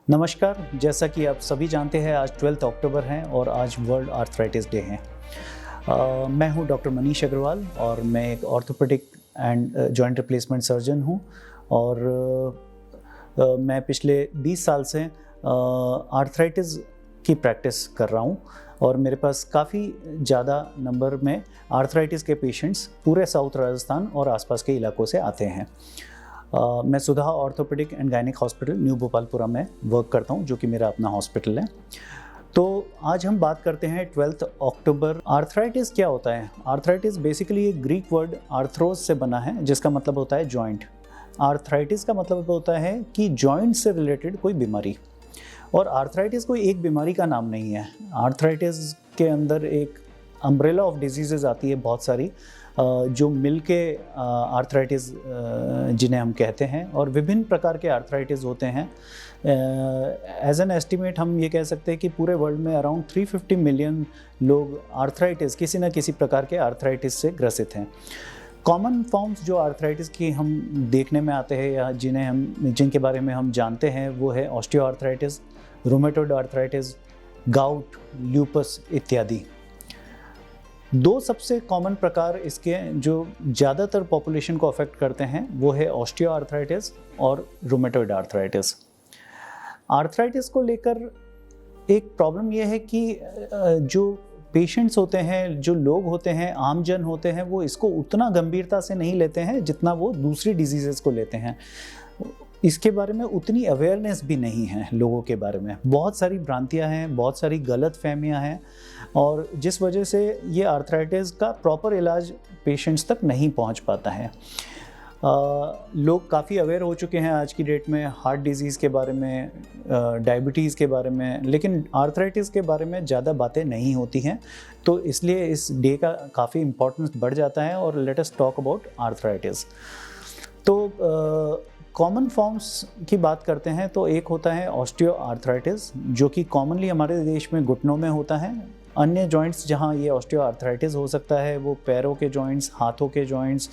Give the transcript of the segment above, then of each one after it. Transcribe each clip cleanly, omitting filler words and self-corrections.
नमस्कार। जैसा कि आप सभी जानते हैं आज 12 अक्टूबर है और आज वर्ल्ड आर्थराइटिस डे है। मैं हूं डॉक्टर मनीष अग्रवाल और मैं एक orthopaedic and joint replacement surgeon हूं और मैं पिछले 20 साल से आर्थराइटिस की प्रैक्टिस कर रहा हूं और मेरे पास काफ़ी ज़्यादा नंबर में आर्थराइटिस के पेशेंट्स पूरे साउथ राजस्थान और आसपास के इलाकों से आते हैं। मैं Sudha orthopaedic and gynaec hospital new Bhopalpura में वर्क करता हूं, जो कि मेरा अपना हॉस्पिटल है। तो आज हम बात करते हैं 12 अक्टूबर। आर्थराइटिस क्या होता है? आर्थराइटिस बेसिकली एक ग्रीक वर्ड आर्थ्रोस से बना है, जिसका मतलब होता है जॉइंट। आर्थराइटिस का मतलब होता है कि जॉइंट से रिलेटेड कोई बीमारी। और आर्थराइटिस कोई एक बीमारी का नाम नहीं है। आर्थराइटिस के अंदर एक अम्ब्रेला ऑफ डिजीजेज आती है बहुत सारी, जो मिलके आर्थराइटिस जिन्हें हम कहते हैं, और विभिन्न प्रकार के आर्थराइटिस होते हैं। एज एन एस्टिमेट हम ये कह सकते हैं कि पूरे वर्ल्ड में अराउंड 350 मिलियन लोग आर्थराइटिस, किसी न किसी प्रकार के आर्थराइटिस से ग्रसित हैं। कॉमन फॉर्म्स जो आर्थराइटिस की हम देखने में आते हैं या जिनके बारे में हम जानते हैं वो है osteoarthritis, rheumatoid arthritis, gout, lupus इत्यादि। दो सबसे कॉमन प्रकार इसके जो ज़्यादातर पॉपुलेशन को अफेक्ट करते हैं वो है ऑस्टियोआर्थराइटिस और रूमेटॉइड आर्थराइटिस। आर्थराइटिस को लेकर एक प्रॉब्लम यह है कि जो पेशेंट्स होते हैं, जो लोग होते हैं, आम जन होते हैं, वो इसको उतना गंभीरता से नहीं लेते हैं जितना वो दूसरी डिजीज़ेस को लेते हैं। इसके बारे में उतनी अवेयरनेस भी नहीं है लोगों के बारे में। बहुत सारी भ्रांतियां हैं, बहुत सारी गलत फहमियाँ हैं, और जिस वजह से ये आर्थराइटिस का प्रॉपर इलाज पेशेंट्स तक नहीं पहुंच पाता है। लोग काफ़ी अवेयर हो चुके हैं आज की डेट में हार्ट डिजीज़ के बारे में, डायबिटीज़ के बारे में, लेकिन आर्थराइटिस के बारे में ज़्यादा बातें नहीं होती हैं। तो इसलिए इस डे का काफ़ी इम्पोर्टेंस बढ़ जाता है। और let us talk about arthritis. तो कॉमन फॉर्म्स की बात करते हैं तो एक होता है ऑस्टियोआर्थराइटिस, जो कि कॉमनली हमारे देश में घुटनों में होता है। अन्य जॉइंट्स जहां ये ऑस्टियोआर्थराइटिस हो सकता है वो पैरों के जॉइंट्स, हाथों के जॉइंट्स,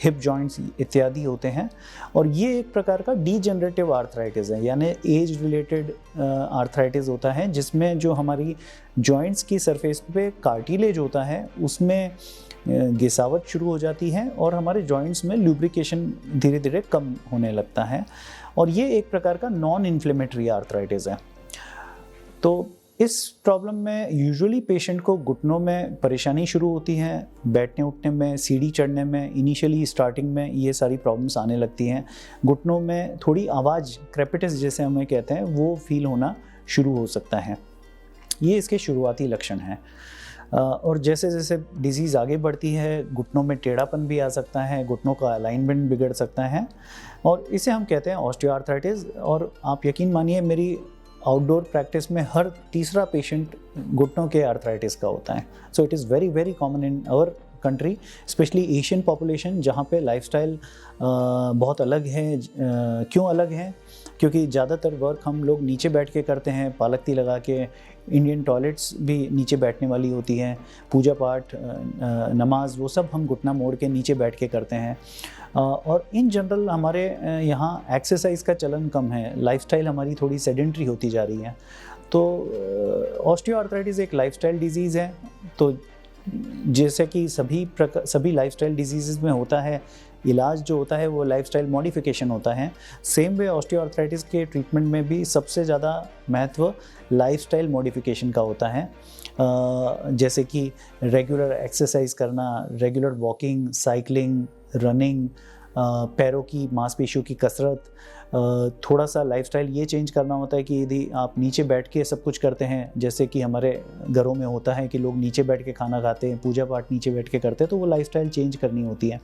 हिप जॉइंट्स इत्यादि होते हैं। और ये एक प्रकार का डीजेनरेटिव आर्थराइटिस है, यानी एज रिलेटेड आर्थराइटिस होता है, जिसमें जो हमारी जॉइंट्स की सरफेस पे कार्टिलेज होता है उसमें घिसावट शुरू हो जाती है और हमारे जॉइंट्स में लुब्रिकेशन धीरे धीरे कम होने लगता है। और ये एक प्रकार का नॉन इन्फ्लेमेटरी आर्थराइटिस है। तो इस प्रॉब्लम में यूजुअली पेशेंट को घुटनों में परेशानी शुरू होती है, बैठने उठने में, सीढ़ी चढ़ने में। इनिशियली स्टार्टिंग में ये सारी प्रॉब्लम्स आने लगती हैं। घुटनों में थोड़ी आवाज़, क्रेपिटस जैसे हमें कहते हैं, वो फील होना शुरू हो सकता है। ये इसके शुरुआती लक्षण हैं। और जैसे जैसे डिजीज़ आगे बढ़ती है घुटनों में टेढ़ापन भी आ सकता है, घुटनों का अलाइनमेंट बिगड़ सकता है, और इसे हम कहते हैं ऑस्टियोआर्थराइटिस। और आप यकीन मानिए मेरी आउटडोर प्रैक्टिस में हर तीसरा पेशेंट घुटनों के आर्थराइटिस का होता है। So it is very very common in our country, specially Asian population, जहाँ पे लाइफस्टाइल बहुत अलग है। क्यों अलग है? क्योंकि ज़्यादातर वर्क हम लोग नीचे बैठ के करते हैं, पालकती लगा के। इंडियन टॉयलेट्स भी नीचे बैठने वाली होती हैं। पूजा पाठ, नमाज, वो सब हम घुटना मोड़ के नीचे बैठ के करते हैं। और इन जनरल हमारे यहाँ एक्सरसाइज का चलन कम है, लाइफस्टाइल हमारी थोड़ी सेडेंट्री होती जा रही है। तो ऑस्टियोआर्थराइटिस एक लाइफस्टाइल डिजीज़ है। तो जैसे कि सभी लाइफस्टाइल डिजीज़ में होता है, इलाज जो होता है वो लाइफस्टाइल मॉडिफिकेशन होता है। सेम वे ऑस्टियोआर्थराइटिस के ट्रीटमेंट में भी सबसे ज़्यादा महत्व लाइफस्टाइल मॉडिफिकेशन का होता है। जैसे कि रेगुलर एक्सरसाइज करना, रेगुलर वॉकिंग, साइकिलिंग, रनिंग, पैरों की मांसपेशियों की कसरत। थोड़ा सा लाइफस्टाइल ये चेंज करना होता है कि यदि आप नीचे बैठ के सब कुछ करते हैं, जैसे कि हमारे घरों में होता है कि लोग नीचे बैठ के खाना खाते हैं, पूजा पाठ नीचे बैठ के करते हैं, तो वो लाइफस्टाइल चेंज करनी होती है।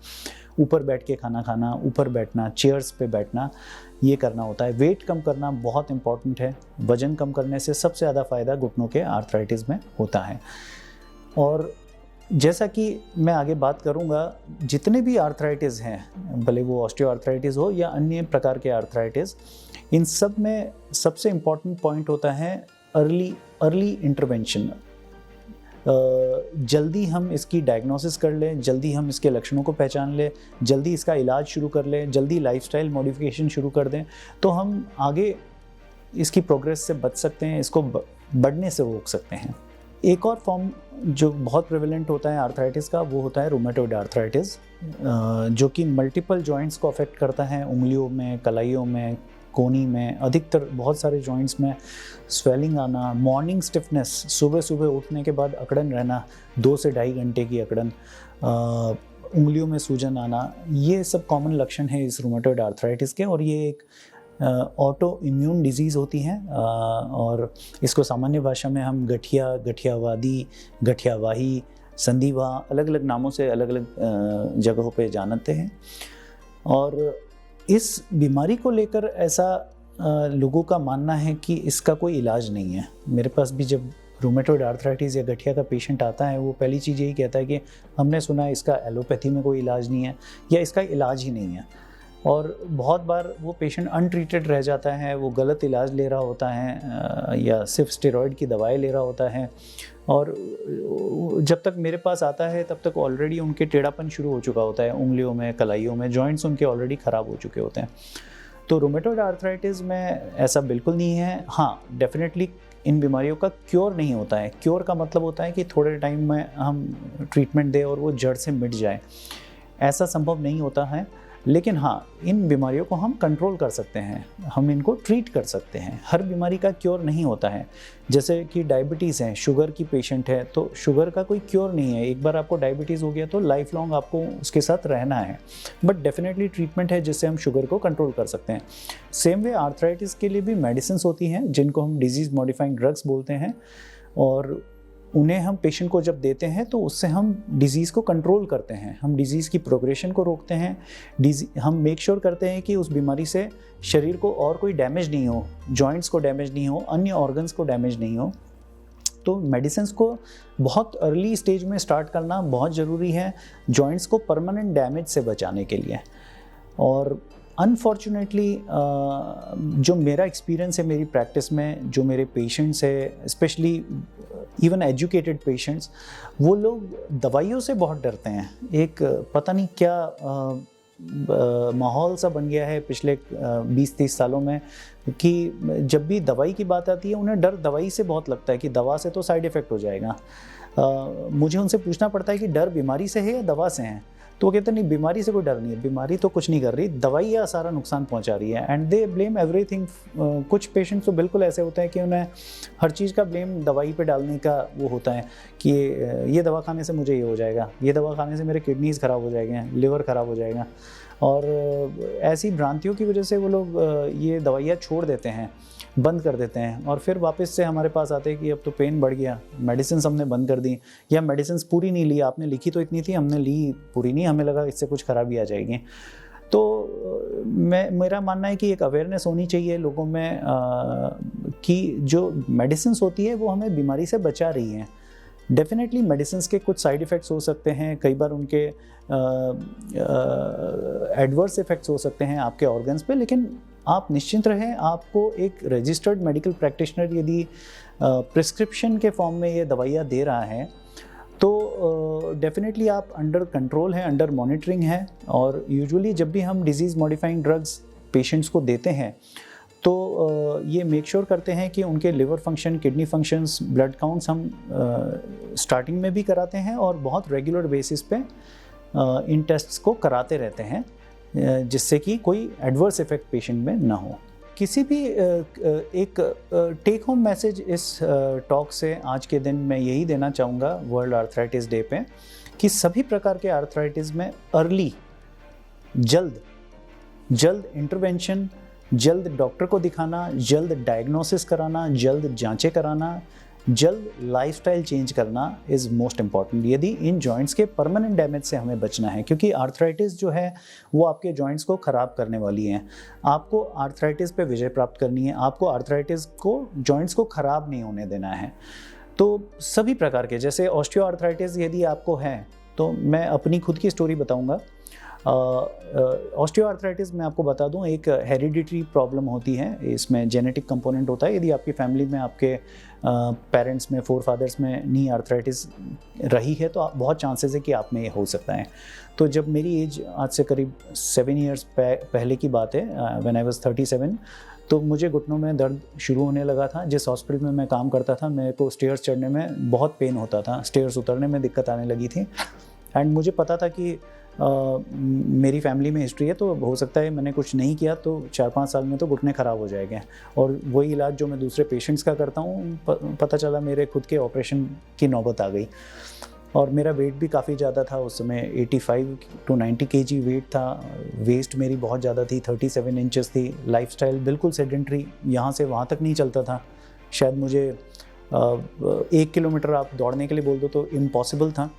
ऊपर बैठ के खाना खाना, ऊपर बैठना, चेयर्स पे बैठना, ये करना होता है। वेट कम करना बहुत इंपॉर्टेंट है। वज़न कम करने से सबसे ज़्यादा फ़ायदा घुटनों के आर्थराइटिस में होता है। और जैसा कि मैं आगे बात करूंगा, जितने भी आर्थराइटिस हैं, भले वो ऑस्टियोआर्थराइटिस हो या अन्य प्रकार के आर्थराइटिस, इन सब में सबसे इम्पॉर्टेंट पॉइंट होता है अर्ली इंटरवेंशन। जल्दी हम इसकी डायग्नोसिस कर लें, जल्दी हम इसके लक्षणों को पहचान लें, जल्दी इसका इलाज शुरू कर लें, जल्दी लाइफस्टाइल मॉडिफिकेशन शुरू कर दें, तो हम आगे इसकी प्रोग्रेस से बच सकते हैं, इसको बढ़ने से रोक सकते हैं। एक और फॉर्म जो बहुत प्रेवलेंट होता है आर्थराइटिस का, वो होता है रूमेटॉइड आर्थराइटिस, जो कि मल्टीपल जॉइंट्स को अफेक्ट करता है, उंगलियों में, कलाइयों में, कोनी में, अधिकतर बहुत सारे जॉइंट्स में स्वेलिंग आना, मॉर्निंग स्टिफनेस, सुबह सुबह उठने के बाद अकड़न रहना, 2 से ढाई घंटे की अकड़न, उंगलियों में सूजन आना, ये सब कॉमन लक्षण है इस रूमेटॉइड आर्थराइटिस के। और ये एक ऑटो इम्यून डिजीज़ होती हैं और इसको सामान्य भाषा में हम गठिया, गठियावादी, गठियावाही, संधिवा, अलग अलग नामों से अलग अलग जगहों पे जानते हैं। और इस बीमारी को लेकर ऐसा लोगों का मानना है कि इसका कोई इलाज नहीं है। मेरे पास भी जब रूमेटॉइड आर्थराइटिस या गठिया का पेशेंट आता है, वो पहली चीज़ यही कहता है कि हमने सुना है इसका एलोपैथी में कोई इलाज नहीं है या इसका इलाज ही नहीं है। और बहुत बार वो पेशेंट अनट्रीटेड रह जाता है, वो गलत इलाज ले रहा होता है या सिर्फ स्टेरॉइड की दवाएं ले रहा होता है, और जब तक मेरे पास आता है तब तक ऑलरेडी उनके टेढ़ापन शुरू हो चुका होता है, उंगलियों में, कलाइयों में, जॉइंट्स उनके ऑलरेडी ख़राब हो चुके होते हैं। तो रूमेटॉइड आर्थराइटिस में ऐसा बिल्कुल नहीं है। हाँ, डेफिनेटली इन बीमारियों का क्योर नहीं होता है। क्योर का मतलब होता है कि थोड़े टाइम में हम ट्रीटमेंट दें और वो जड़ से मिट जाए, ऐसा संभव नहीं होता है। लेकिन हाँ, इन बीमारियों को हम कंट्रोल कर सकते हैं, हम इनको ट्रीट कर सकते हैं। हर बीमारी का क्योर नहीं होता है। जैसे कि डायबिटीज़ है, शुगर की पेशेंट है, तो शुगर का कोई क्योर नहीं है। एक बार आपको डायबिटीज़ हो गया तो लाइफ लॉन्ग आपको उसके साथ रहना है, बट डेफिनेटली ट्रीटमेंट है जिससे हम शुगर को कंट्रोल कर सकते हैं। सेम वे आर्थराइटिस के लिए भी मेडिसिन होती हैं जिनको हम डिजीज़ मॉडिफाइंग ड्रग्स बोलते हैं, और उन्हें हम पेशेंट को जब देते हैं तो उससे हम डिज़ीज़ को कंट्रोल करते हैं, हम डिज़ीज़ की प्रोग्रेशन को रोकते हैं, हम मेक श्योर करते हैं कि उस बीमारी से शरीर को और कोई डैमेज नहीं हो, जॉइंट्स को डैमेज नहीं हो, अन्य ऑर्गन्स को डैमेज नहीं हो। तो मेडिसिन्स को बहुत अर्ली स्टेज में स्टार्ट करना बहुत ज़रूरी है जॉइंट्स को परमानेंट डैमेज से बचाने के लिए। और अनफॉर्चुनेटली जो मेरा एक्सपीरियंस है मेरी प्रैक्टिस में, जो मेरे पेशेंट्स है, स्पेशली इवन एजुकेटेड पेशेंट्स, वो लोग दवाइयों से बहुत डरते हैं। एक पता नहीं क्या माहौल सा बन गया है पिछले 20-30 सालों में कि जब भी दवाई की बात आती है उन्हें डर दवाई से बहुत लगता है कि दवा से तो साइड इफ़ेक्ट हो जाएगा। मुझे उनसे पूछना पड़ता है कि डर बीमारी से है या दवा से है, तो वो कहते हैं नहीं, बीमारी से कोई डर नहीं है, बीमारी तो कुछ नहीं कर रही, दवाई या सारा नुकसान पहुंचा रही है, एंड दे ब्लेम एवरीथिंग। कुछ पेशेंट्स तो बिल्कुल ऐसे होते हैं कि उन्हें हर चीज़ का ब्लेम दवाई पे डालने का वो होता है कि ये दवा खाने से मुझे ये हो जाएगा, ये दवा खाने से मेरे किडनीज़ ख़राब हो जाएंगे, लिवर ख़राब हो जाएगा। और ऐसी भ्रांतियों की वजह से वो लोग ये दवाइयाँ छोड़ देते हैं, बंद कर देते हैं, और फिर वापस से हमारे पास आते हैं कि अब तो पेन बढ़ गया, मेडिसिन हमने बंद कर दी, या मेडिसिन पूरी नहीं ली, आपने लिखी तो इतनी थी, हमने ली पूरी नहीं, हमें लगा इससे कुछ खराबी आ जाएगी। तो मेरा मानना है कि एक अवेयरनेस होनी चाहिए लोगों में कि जो मेडिसिन होती है वो हमें बीमारी से बचा रही हैं। डेफिनेटली मेडिसिन्स के कुछ साइड इफ़ेक्ट्स हो सकते हैं, कई बार उनके एडवर्स इफ़ेक्ट्स हो सकते हैं आपके ऑर्गन्स पे, लेकिन आप निश्चिंत रहें, आपको एक रजिस्टर्ड मेडिकल प्रैक्टिशनर यदि प्रिस्क्रिप्शन के फॉर्म में ये दवाइयाँ दे रहा है तो डेफिनेटली आप अंडर कंट्रोल हैं, अंडर मॉनिटरिंग है। और यूजुअली जब भी हम डिजीज़ मॉडिफाइंग ड्रग्स पेशेंट्स को देते हैं तो ये मेक श्योर करते हैं कि उनके liver function, kidney functions, blood counts हम स्टार्टिंग में भी कराते हैं और बहुत रेगुलर बेसिस पे इन टेस्ट्स को कराते रहते हैं, जिससे कि कोई एडवर्स इफेक्ट पेशेंट में ना हो। किसी भी एक टेक होम मैसेज इस टॉक से आज के दिन मैं यही देना चाहूँगा वर्ल्ड आर्थराइटिस डे पे, कि सभी प्रकार के आर्थराइटिस में अर्ली, जल्द इंटरवेंशन, जल्द डॉक्टर को दिखाना, जल्द डायग्नोसिस कराना, जल्द जांचें कराना, जल्द लाइफस्टाइल चेंज करना इज़ मोस्ट इम्पॉर्टेंट, यदि इन जॉइंट्स के परमानेंट डैमेज से हमें बचना है। क्योंकि आर्थराइटिस जो है वो आपके जॉइंट्स को ख़राब करने वाली है। आपको आर्थराइटिस पे विजय प्राप्त करनी है, आपको आर्थराइटिस को, जॉइंट्स को ख़राब नहीं होने देना है। तो सभी प्रकार के, जैसे ऑस्टियो आर्थराइटिस यदि आपको है, तो मैं अपनी खुद की स्टोरी बताऊँगा। ऑस्टियो आर्थराइटिस मैं आपको बता दूं, एक हेरिडिटरी प्रॉब्लम होती है, इसमें जेनेटिक कंपोनेंट होता है। यदि आपकी फैमिली में, आपके पेरेंट्स में, फोरफादर्स में नी आर्थराइटिस रही है तो बहुत चांसेस है कि आप में ये हो सकता है। तो जब मेरी एज आज से करीब 7 ईयर्स पहले की बात है, व्हेन आई वाज 37, तो मुझे घुटनों में दर्द शुरू होने लगा था। जिस हॉस्पिटल में मैं काम करता था, मेरे को स्टेयर्स चढ़ने में बहुत पेन होता था, स्टेयर्स उतरने में दिक्कत आने लगी थी। एंड मुझे पता था कि मेरी फैमिली में हिस्ट्री है, तो हो सकता है मैंने कुछ नहीं किया तो 4-5 साल में तो घुटने ख़राब हो जाएंगे। और वही इलाज जो मैं दूसरे पेशेंट्स का करता हूँ, पता चला मेरे खुद के ऑपरेशन की नौबत आ गई। और मेरा वेट भी काफ़ी ज़्यादा था उस समय, 85 to 90 kg वेट था। वेस्ट मेरी बहुत ज़्यादा थी, 37 इंचेस थी। लाइफस्टाइल बिल्कुल सेडेंट्री, यहाँ से वहाँ तक नहीं चलता था। शायद मुझे 1 किलोमीटर आप दौड़ने के लिए बोल दो तो इम्पॉसिबल था।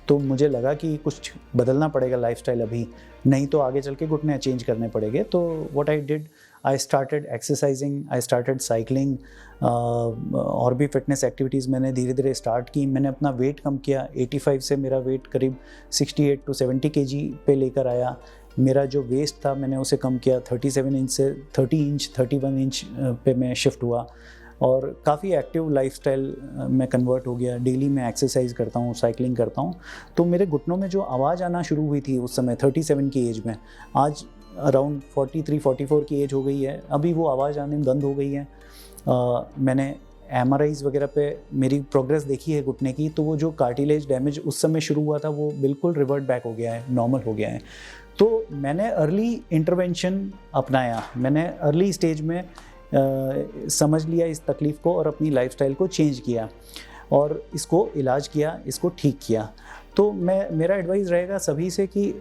तो मुझे लगा कि कुछ बदलना पड़ेगा लाइफस्टाइल अभी, नहीं तो आगे चल के घुटने चेंज करने पड़ेंगे। तो what I did, I started exercising, I started cycling, और भी फिटनेस एक्टिविटीज़ मैंने धीरे धीरे स्टार्ट की। मैंने अपना वेट कम किया, 85 से मेरा वेट करीब 68 to 70 kg पे लेकर आया। मेरा जो वेस्ट था मैंने उसे कम किया, 37 इंच से 30 इंच 31 इंच पे मैं शिफ्ट हुआ। और काफ़ी एक्टिव लाइफस्टाइल में कन्वर्ट हो गया। डेली मैं एक्सरसाइज करता हूँ, साइकिलिंग करता हूँ। तो मेरे घुटनों में जो आवाज़ आना शुरू हुई थी उस समय 37 की एज में, आज अराउंड 43-44 की एज हो गई है, अभी वो आवाज़ आने बंद हो गई है। मैंने MRIs वगैरह पे मेरी प्रोग्रेस देखी है घुटने की, तो वो जो कार्टिलेज डैमेज उस समय शुरू हुआ था वो बिल्कुल रिवर्ट बैक हो गया है, नॉर्मल हो गया है। तो मैंने अर्ली इंटरवेंशन अपनाया, मैंने अर्ली स्टेज में समझ लिया इस तकलीफ़ को और अपनी लाइफस्टाइल को चेंज किया और इसको इलाज किया, इसको ठीक किया। तो मेरा एडवाइस रहेगा सभी से कि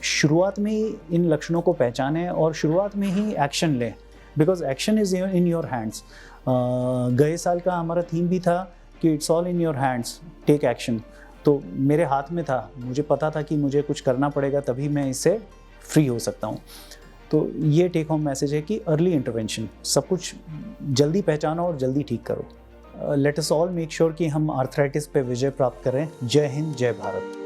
शुरुआत में ही इन लक्षणों को पहचानें और शुरुआत में ही एक्शन लें, because action is in your hands. गए साल का हमारा थीम भी था कि it's all in your hands, take action. तो मेरे हाथ में था, मुझे पता था कि मुझे कुछ करना पड़ेगा, तभी मैं इससे फ्री हो सकता हूँ। तो ये टेक होम मैसेज है कि अर्ली इंटरवेंशन, सब कुछ जल्दी पहचानो और जल्दी ठीक करो। Let us all make sure कि हम आर्थराइटिस पे विजय प्राप्त करें। जय हिंद, जय भारत।